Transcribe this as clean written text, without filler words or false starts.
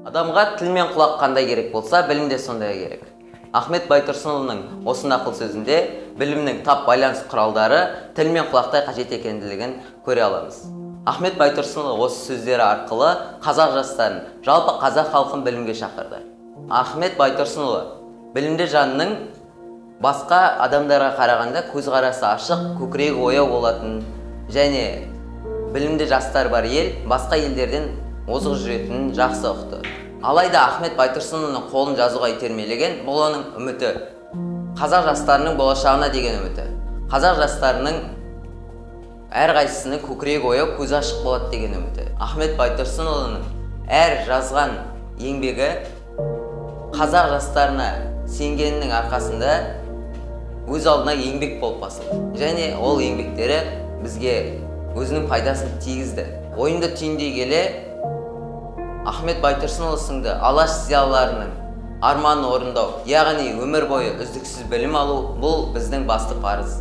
Адамға тіл мен құлақ қандай керек болса, білім де сондай керек. Ахмет Байтұрсынұлының осы нақыл сөзінде білімнің тап байланыс құралдары тіл мен құлақтай қажет екендігін көре аламыз. Ахмет Байтұрсынұлы осы сөздері арқылы қазақ жастарын, жалпы қазақ халқын білімге шақырды. Ахмет Байтұрсынұлы білімді жанның басқа адамдарға қарағанда көзқарасы ашық, көкірегі ояу болатын және білімді жастар бар ел басқа елдерден озық жүретінін жақсы ұқты. Алайда Ахмет Байтұрсынұлының қолын жазуға итермелеген бұл оның үміті. Қазақ жастарының болашағына деген үміті. Қазақ жастарының әрқайсысының көкірегі ояу, көзі ашық болады деген үміті. Ахмет Байтұрсынұлының әр жазған еңбегі қазақ жастарына сенгенінің арқасында өз алдына еңбек болып басылды. Және ол еңбектері бізге өзінің пайдасын тигізді. Ойымды түйіндей келе, Ахмет Байтұрсынұлы сынды алаш зиялыларының арманын орындау, яғни өмір бойы үздіксіз білім алу, бұл біздің басты парыз.